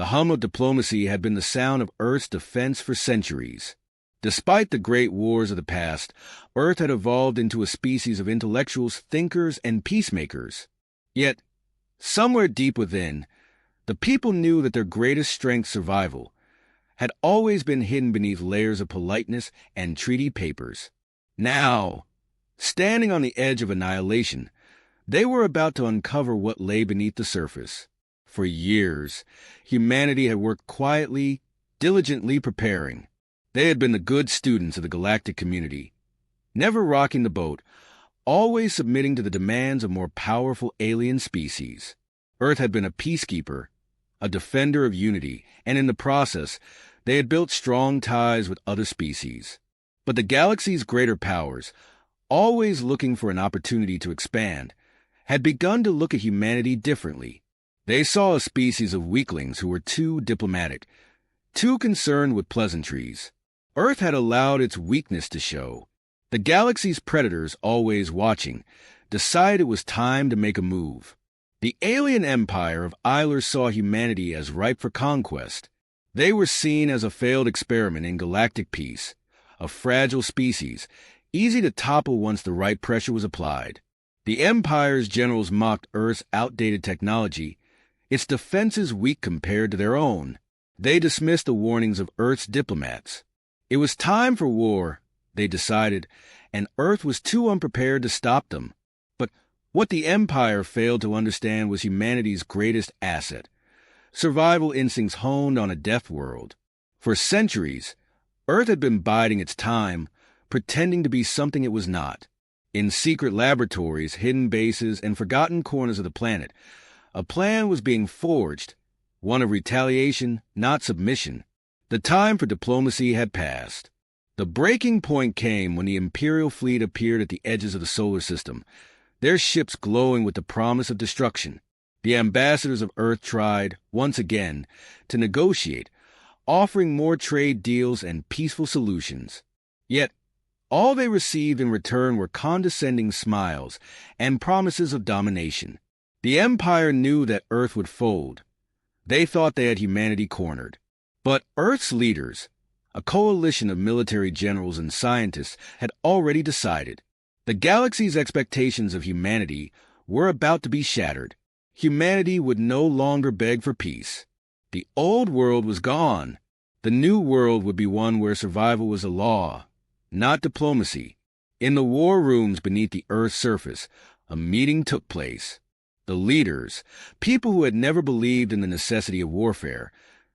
The hum of diplomacy had been the sound of Earth's defense for centuries. Despite the great wars of the past, Earth had evolved into a species of intellectuals, thinkers, and peacemakers. Yet, somewhere deep within, the people knew that their greatest strength, survival, had always been hidden beneath layers of politeness and treaty papers. Now, standing on the edge of annihilation, they were about to uncover what lay beneath the surface. For years, humanity had worked quietly, diligently preparing. They had been the good students of the galactic community, never rocking the boat, always submitting to the demands of more powerful alien species. Earth had been a peacekeeper, a defender of unity, and in the process, they had built strong ties with other species. But the galaxy's greater powers, always looking for an opportunity to expand, had begun to look at humanity differently. They saw a species of weaklings who were too diplomatic, too concerned with pleasantries. Earth had allowed its weakness to show. The galaxy's predators, always watching, decided it was time to make a move. The alien empire of Isler saw humanity as ripe for conquest. They were seen as a failed experiment in galactic peace, a fragile species, easy to topple once the right pressure was applied. The Empire's generals mocked Earth's outdated technology, its defenses weak compared to their own. They dismissed the warnings of Earth's diplomats. It was time for war, they decided, and Earth was too unprepared to stop them. But what the Empire failed to understand was humanity's greatest asset, survival instincts honed on a death world. For centuries, Earth had been biding its time, pretending to be something it was not. In secret laboratories, hidden bases, and forgotten corners of the planet, a plan was being forged, one of retaliation, not submission. The time for diplomacy had passed. The breaking point came when the Imperial fleet appeared at the edges of the solar system, their ships glowing with the promise of destruction. The ambassadors of Earth tried, once again, to negotiate, offering more trade deals and peaceful solutions. Yet, all they received in return were condescending smiles and promises of domination. The Empire knew that Earth would fold. They thought they had humanity cornered. But Earth's leaders, a coalition of military generals and scientists, had already decided. The galaxy's expectations of humanity were about to be shattered. Humanity would no longer beg for peace. The old world was gone. The new world would be one where survival was a law, not diplomacy. In the war rooms beneath the Earth's surface, a meeting took place. The leaders, people who had never believed in the necessity of warfare,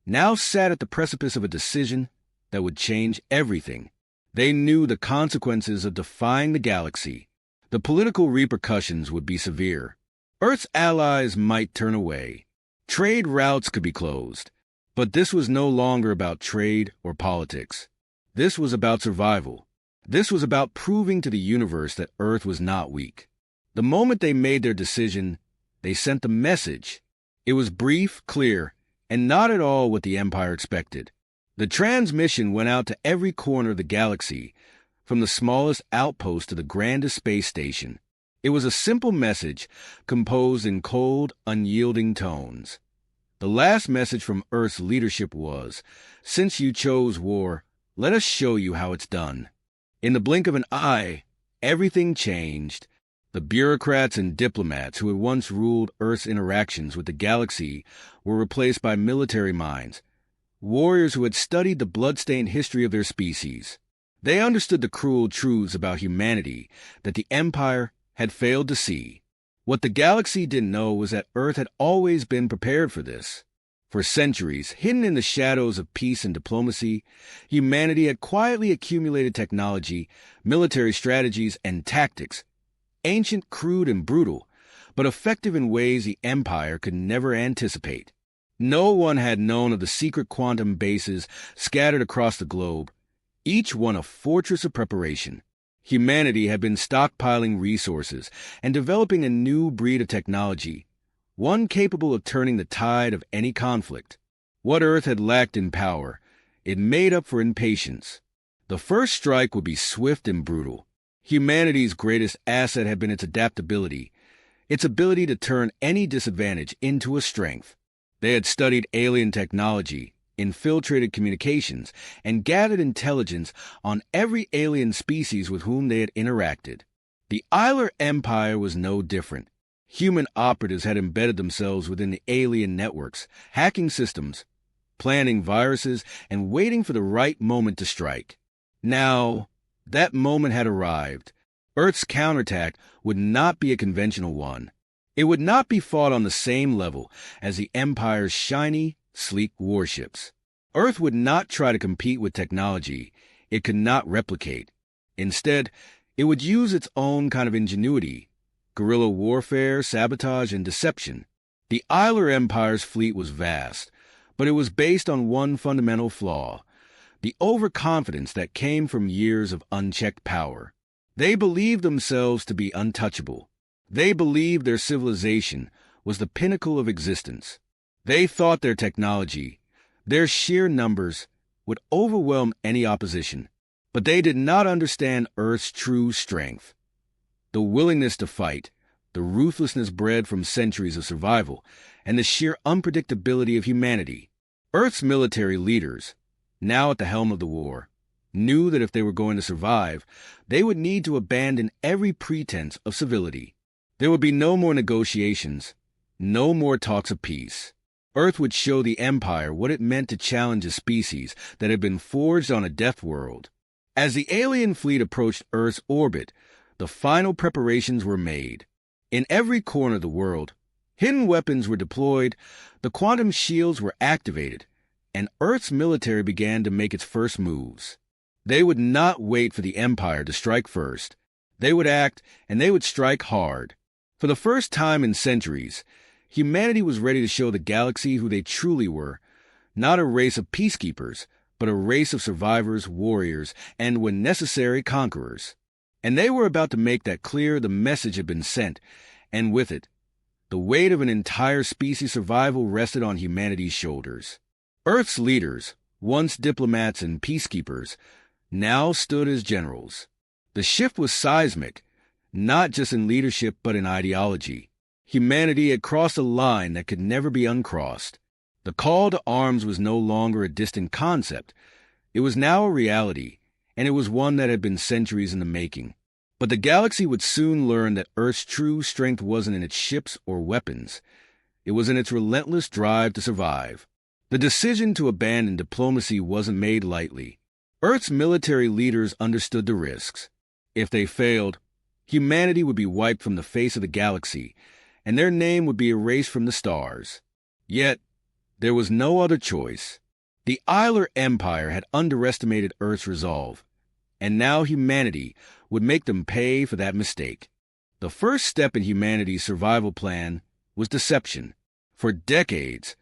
now sat at the precipice of a decision that would change everything. They knew the consequences of defying the galaxy. The political repercussions would be severe. Earth's allies might turn away. Trade routes could be closed. But this was no longer about trade or politics. This was about survival. This was about proving to the universe that Earth was not weak. The moment they made their decision, they sent the message. It was brief, clear, and not at all what the Empire expected. The transmission went out to every corner of the galaxy, from the smallest outpost to the grandest space station. It was a simple message composed in cold, unyielding tones. The last message from Earth's leadership was, "Since you chose war, let us show you how it's done." In the blink of an eye, everything changed. The bureaucrats and diplomats who had once ruled Earth's interactions with the galaxy were replaced by military minds, warriors who had studied the blood-stained history of their species. They understood the cruel truths about humanity that the Empire had failed to see. What the galaxy didn't know was that Earth had always been prepared for this. For centuries, hidden in the shadows of peace and diplomacy, humanity had quietly accumulated technology, military strategies, and tactics, ancient, crude, and brutal, but effective in ways the Empire could never anticipate. No one had known of the secret quantum bases scattered across the globe, each one a fortress of preparation. Humanity had been stockpiling resources and developing a new breed of technology, one capable of turning the tide of any conflict. What Earth had lacked in power, it made up for in patience. The first strike would be swift and brutal. Humanity's greatest asset had been its adaptability, its ability to turn any disadvantage into a strength. They had studied alien technology, infiltrated communications, and gathered intelligence on every alien species with whom they had interacted. The Isler Empire was no different. Human operatives had embedded themselves within the alien networks, hacking systems, planning viruses, and waiting for the right moment to strike. Now, that moment had arrived. Earth's counterattack would not be a conventional one. It would not be fought on the same level as the Empire's shiny, sleek warships. Earth would not try to compete with technology it could not replicate. Instead, it would use its own kind of ingenuity, guerrilla warfare, sabotage, and deception. The Isler Empire's fleet was vast, but it was based on one fundamental flaw: the overconfidence that came from years of unchecked power. They believed themselves to be untouchable. They believed their civilization was the pinnacle of existence. They thought their technology, their sheer numbers, would overwhelm any opposition. But they did not understand Earth's true strength. The willingness to fight, the ruthlessness bred from centuries of survival, and the sheer unpredictability of humanity. Earth's military leaders, now at the helm of the war, knew that if they were going to survive, they would need to abandon every pretense of civility. There would be no more negotiations, no more talks of peace. Earth would show the Empire what it meant to challenge a species that had been forged on a death world. As the alien fleet approached Earth's orbit, the final preparations were made. In every corner of the world, hidden weapons were deployed, the quantum shields were activated, and Earth's military began to make its first moves. They would not wait for the Empire to strike first. They would act, and they would strike hard. For the first time in centuries, humanity was ready to show the galaxy who they truly were, not a race of peacekeepers, but a race of survivors, warriors, and, when necessary, conquerors. And they were about to make that clear. The message had been sent, and with it, the weight of an entire species' survival rested on humanity's shoulders. Earth's leaders, once diplomats and peacekeepers, now stood as generals. The shift was seismic, not just in leadership but in ideology. Humanity had crossed a line that could never be uncrossed. The call to arms was no longer a distant concept. It was now a reality, and it was one that had been centuries in the making. But the galaxy would soon learn that Earth's true strength wasn't in its ships or weapons. It was in its relentless drive to survive. The decision to abandon diplomacy wasn't made lightly. Earth's military leaders understood the risks. If they failed, humanity would be wiped from the face of the galaxy, and their name would be erased from the stars. Yet, there was no other choice. The Isler Empire had underestimated Earth's resolve, and now humanity would make them pay for that mistake. The first step in humanity's survival plan was deception. For decades,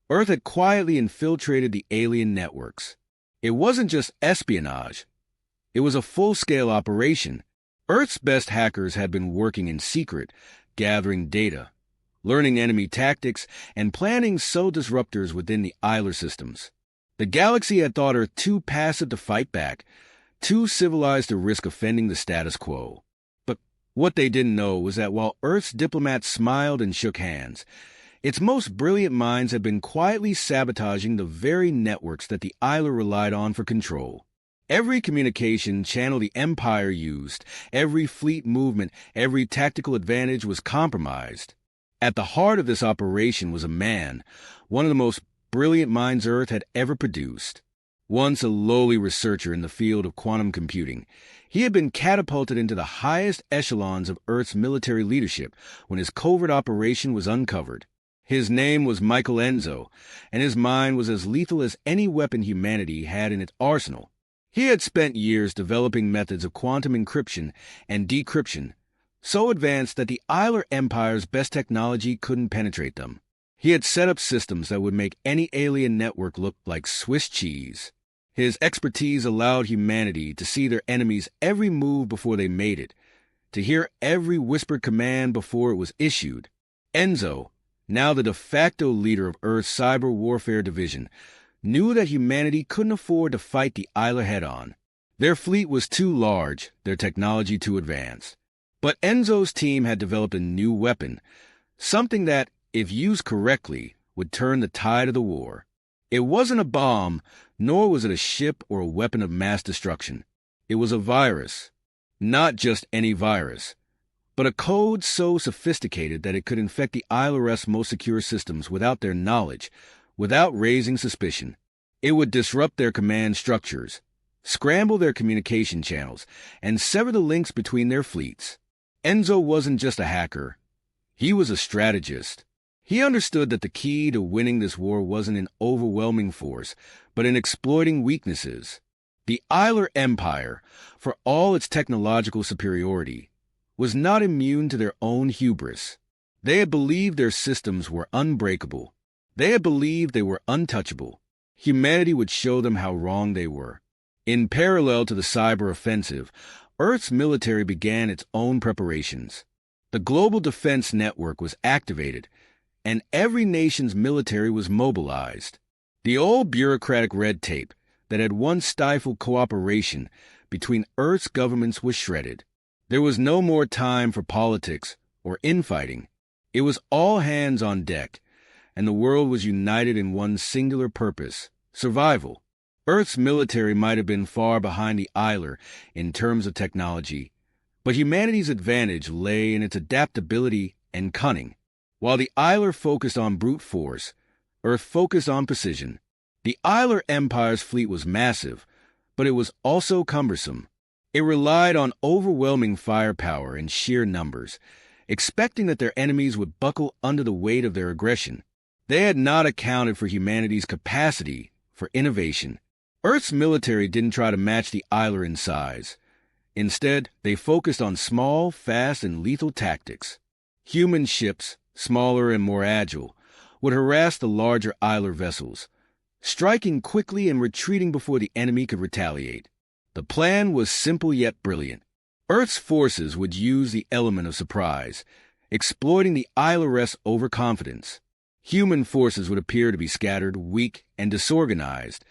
Earth had quietly infiltrated the alien networks. It wasn't just espionage. It was a full-scale operation. Earth's best hackers had been working in secret, gathering data, learning enemy tactics, and planning subtle disruptors within the Isler systems. The galaxy had thought Earth too passive to fight back, too civilized to risk offending the status quo. But what they didn't know was that while Earth's diplomats smiled and shook hands, its most brilliant minds had been quietly sabotaging the very networks that the Isler relied on for control. Every communication channel the Empire used, every fleet movement, every tactical advantage was compromised. At the heart of this operation was a man, one of the most brilliant minds Earth had ever produced. Once a lowly researcher in the field of quantum computing, he had been catapulted into the highest echelons of Earth's military leadership when his covert operation was uncovered. His name was Michael Enzo, and his mind was as lethal as any weapon humanity had in its arsenal. He had spent years developing methods of quantum encryption and decryption, so advanced that the Isler Empire's best technology couldn't penetrate them. He had set up systems that would make any alien network look like Swiss cheese. His expertise allowed humanity to see their enemies' every move before they made it, to hear every whispered command before it was issued. Enzo, now the de facto leader of Earth's cyber warfare division, knew that humanity couldn't afford to fight the Isler head-on. Their fleet was too large, their technology too advanced. But Enzo's team had developed a new weapon, something that, if used correctly, would turn the tide of the war. It wasn't a bomb, nor was it a ship or a weapon of mass destruction. It was a virus. Not just any virus, but a code so sophisticated that it could infect the ILR's most secure systems without their knowledge, without raising suspicion. It would disrupt their command structures, scramble their communication channels, and sever the links between their fleets. Enzo wasn't just a hacker. He was a strategist. He understood that the key to winning this war wasn't in overwhelming force, but in exploiting weaknesses. The Isler Empire, for all its technological superiority, was not immune to their own hubris. They had believed their systems were unbreakable. They had believed they were untouchable. Humanity would show them how wrong they were. In parallel to the cyber offensive, Earth's military began its own preparations. The global defense network was activated, and every nation's military was mobilized. The old bureaucratic red tape that had once stifled cooperation between Earth's governments was shredded. There was no more time for politics or infighting. It was all hands on deck, and the world was united in one singular purpose: survival. Earth's military might have been far behind the Isler in terms of technology, but humanity's advantage lay in its adaptability and cunning. While the Isler focused on brute force, Earth focused on precision. The Isler Empire's fleet was massive, but it was also cumbersome. It relied on overwhelming firepower and sheer numbers, expecting that their enemies would buckle under the weight of their aggression. They had not accounted for humanity's capacity for innovation. Earth's military didn't try to match the Isler in size. Instead, they focused on small, fast, and lethal tactics. Human ships, smaller and more agile, would harass the larger Isler vessels, striking quickly and retreating before the enemy could retaliate. The plan was simple yet brilliant. Earth's forces would use the element of surprise, exploiting the Isler's overconfidence. Human forces would appear to be scattered, weak, and disorganized,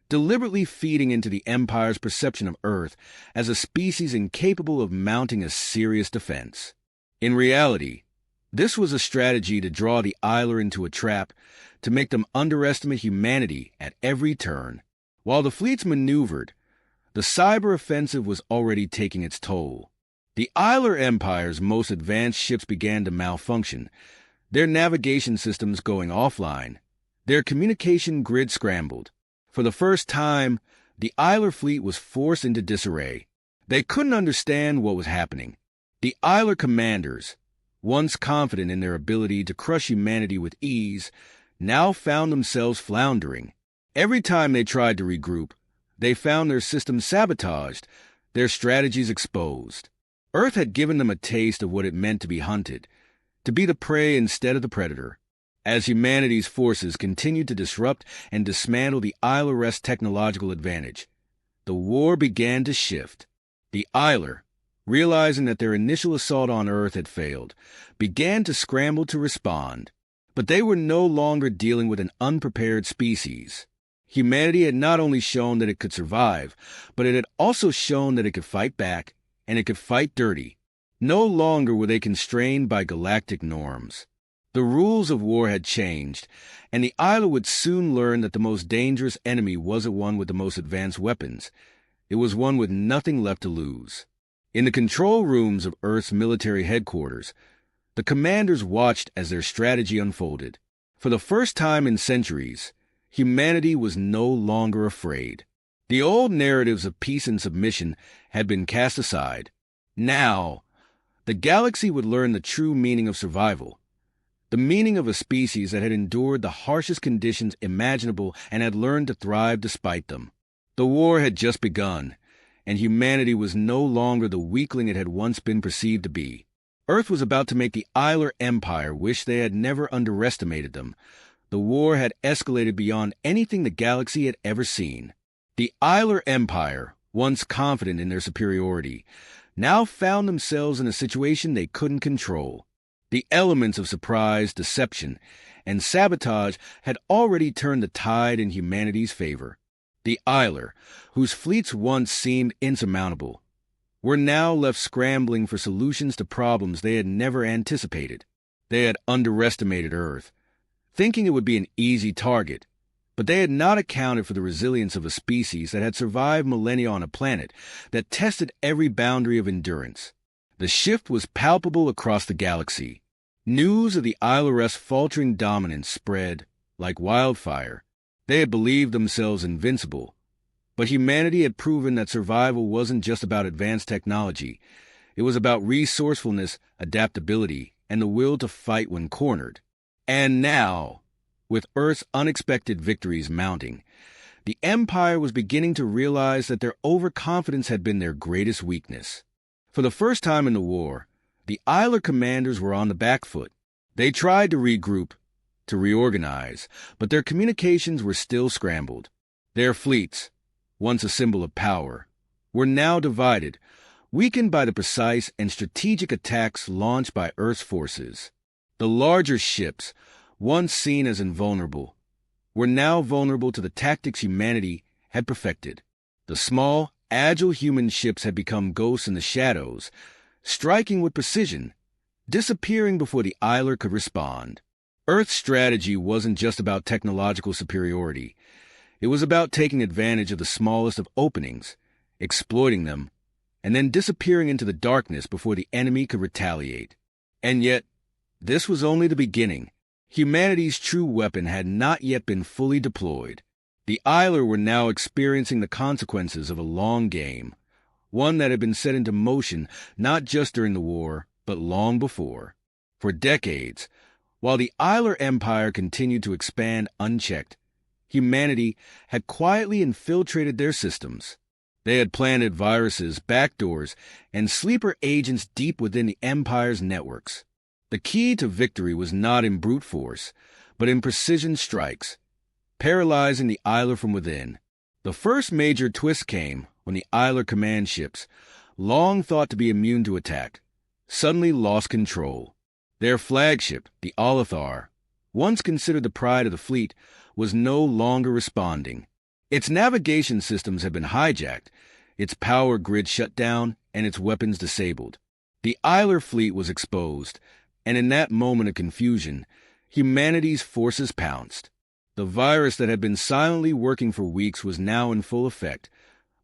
deliberately feeding into the Empire's perception of Earth as a species incapable of mounting a serious defense. In reality, this was a strategy to draw the Isler into a trap, to make them underestimate humanity at every turn. While the fleets maneuvered, the cyber offensive was already taking its toll. The Isler Empire's most advanced ships began to malfunction, their navigation systems going offline, their communication grid scrambled. For the first time, the Isler fleet was forced into disarray. They couldn't understand what was happening. The Isler commanders, once confident in their ability to crush humanity with ease, now found themselves floundering. Every time they tried to regroup, they found their systems sabotaged, their strategies exposed. Earth had given them a taste of what it meant to be hunted, to be the prey instead of the predator. As humanity's forces continued to disrupt and dismantle the Isler's technological advantage, the war began to shift. The Isler, realizing that their initial assault on Earth had failed, began to scramble to respond. But they were no longer dealing with an unprepared species. Humanity had not only shown that it could survive, but it had also shown that it could fight back, and it could fight dirty. No longer were they constrained by galactic norms. The rules of war had changed, and the Isler would soon learn that the most dangerous enemy wasn't one with the most advanced weapons. It was one with nothing left to lose. In the control rooms of Earth's military headquarters, the commanders watched as their strategy unfolded. For the first time in centuries, humanity was no longer afraid. The old narratives of peace and submission had been cast aside. Now, the galaxy would learn the true meaning of survival, the meaning of a species that had endured the harshest conditions imaginable and had learned to thrive despite them. The war had just begun, and humanity was no longer the weakling it had once been perceived to be. Earth was about to make the Isler Empire wish they had never underestimated them. The war had escalated beyond anything the galaxy had ever seen. The Isler Empire, once confident in their superiority, now found themselves in a situation they couldn't control. The elements of surprise, deception, and sabotage had already turned the tide in humanity's favor. The Isler, whose fleets once seemed insurmountable, were now left scrambling for solutions to problems they had never anticipated. They had underestimated Earth, thinking it would be an easy target. But they had not accounted for the resilience of a species that had survived millennia on a planet that tested every boundary of endurance. The shift was palpable across the galaxy. News of the ILRS faltering dominance spread like wildfire. They had believed themselves invincible. But humanity had proven that survival wasn't just about advanced technology. It was about resourcefulness, adaptability, and the will to fight when cornered. And now, with Earth's unexpected victories mounting, the Empire was beginning to realize that their overconfidence had been their greatest weakness. For the first time in the war, the Isler commanders were on the back foot. They tried to regroup, to reorganize, but their communications were still scrambled. Their fleets, once a symbol of power, were now divided, weakened by the precise and strategic attacks launched by Earth's forces. The larger ships, once seen as invulnerable, were now vulnerable to the tactics humanity had perfected. The small, agile human ships had become ghosts in the shadows, striking with precision, disappearing before the Isler could respond. Earth's strategy wasn't just about technological superiority. It was about taking advantage of the smallest of openings, exploiting them, and then disappearing into the darkness before the enemy could retaliate. And yet, this was only the beginning. Humanity's true weapon had not yet been fully deployed. The Isler were now experiencing the consequences of a long game, one that had been set into motion not just during the war, but long before. For decades, while the Isler Empire continued to expand unchecked, humanity had quietly infiltrated their systems. They had planted viruses, backdoors, and sleeper agents deep within the Empire's networks. The key to victory was not in brute force, but in precision strikes, paralyzing the Isler from within. The first major twist came when the Isler command ships, long thought to be immune to attack, suddenly lost control. Their flagship, the Alethar, once considered the pride of the fleet, was no longer responding. Its navigation systems had been hijacked, its power grid shut down, and its weapons disabled. The Isler fleet was exposed, and in that moment of confusion, humanity's forces pounced. The virus that had been silently working for weeks was now in full effect,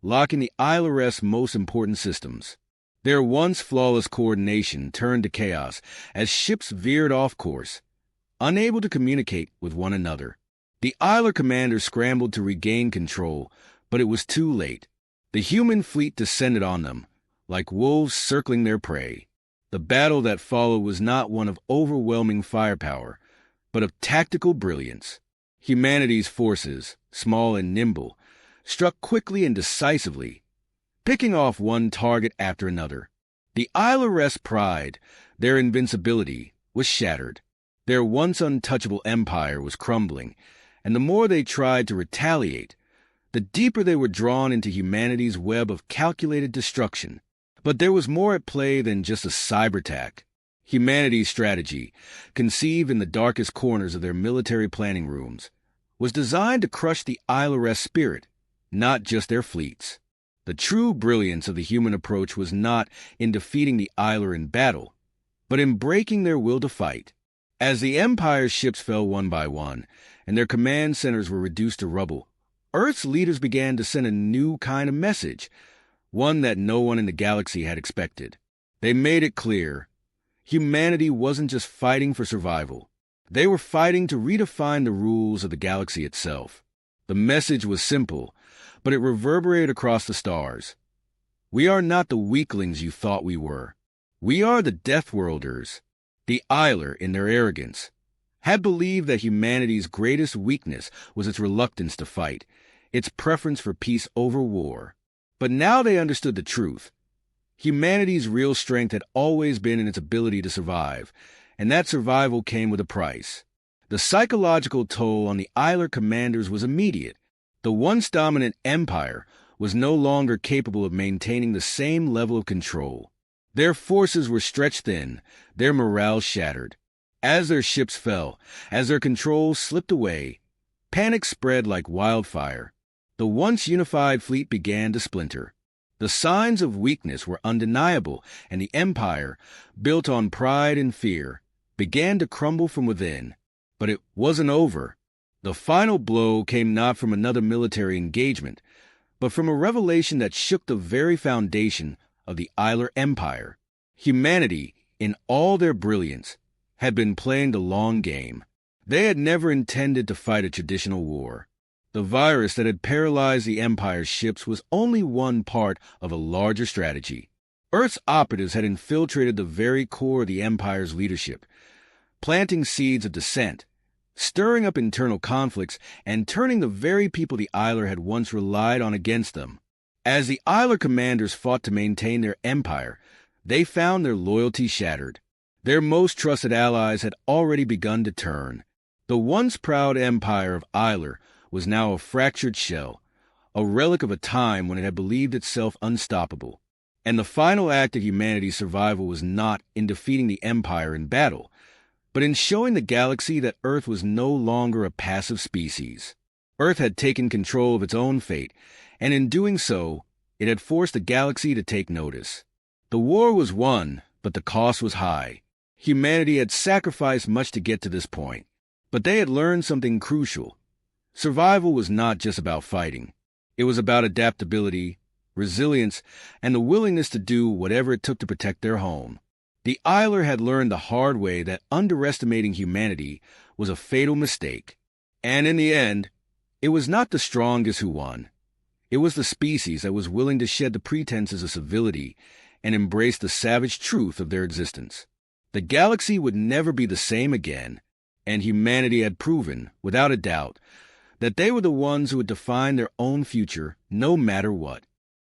locking the ILR's most important systems. Their once flawless coordination turned to chaos as ships veered off course, unable to communicate with one another. The Isler commanders scrambled to regain control, but it was too late. The human fleet descended on them, like wolves circling their prey. The battle that followed was not one of overwhelming firepower, but of tactical brilliance. Humanity's forces, small and nimble, struck quickly and decisively, picking off one target after another. The ILR's pride, their invincibility, was shattered. Their once untouchable empire was crumbling, and the more they tried to retaliate, the deeper they were drawn into humanity's web of calculated destruction. But there was more at play than just a cyber attack. Humanity's strategy, conceived in the darkest corners of their military planning rooms, was designed to crush the ILR's spirit, not just their fleets. The true brilliance of the human approach was not in defeating the Isler in battle, but in breaking their will to fight. As the Empire's ships fell one by one, and their command centers were reduced to rubble, Earth's leaders began to send a new kind of message, one that no one in the galaxy had expected. They made it clear, humanity wasn't just fighting for survival. They were fighting to redefine the rules of the galaxy itself. The message was simple, but it reverberated across the stars. We are not the weaklings you thought we were. We are the Deathworlders. The Isler, in their arrogance, had believed that humanity's greatest weakness was its reluctance to fight, its preference for peace over war. But now they understood the truth. Humanity's real strength had always been in its ability to survive, and that survival came with a price. The psychological toll on the Isler commanders was immediate. The once dominant empire was no longer capable of maintaining the same level of control. Their forces were stretched thin, their morale shattered. As their ships fell, as their control slipped away, panic spread like wildfire. The once unified fleet began to splinter. The signs of weakness were undeniable, and the empire, built on pride and fear, began to crumble from within. But it wasn't over. The final blow came not from another military engagement, but from a revelation that shook the very foundation of the Isler Empire. Humanity, in all their brilliance, had been playing the long game. They had never intended to fight a traditional war. The virus that had paralyzed the Empire's ships was only one part of a larger strategy. Earth's operatives had infiltrated the very core of the Empire's leadership, planting seeds of dissent, stirring up internal conflicts, and turning the very people the Isler had once relied on against them. As the Isler commanders fought to maintain their empire, they found their loyalty shattered. Their most trusted allies had already begun to turn. The once proud empire of Isler was now a fractured shell, a relic of a time when it had believed itself unstoppable. And the final act of humanity's survival was not in defeating the Empire in battle, but in showing the galaxy that Earth was no longer a passive species. Earth had taken control of its own fate, and in doing so, it had forced the galaxy to take notice. The war was won, but the cost was high. Humanity had sacrificed much to get to this point, but they had learned something crucial. Survival was not just about fighting. It was about adaptability, resilience, and the willingness to do whatever it took to protect their home. The Isler had learned the hard way that underestimating humanity was a fatal mistake. And in the end, it was not the strongest who won. It was the species that was willing to shed the pretenses of civility and embrace the savage truth of their existence. The galaxy would never be the same again, and humanity had proven, without a doubt, that they were the ones who would define their own future no matter what.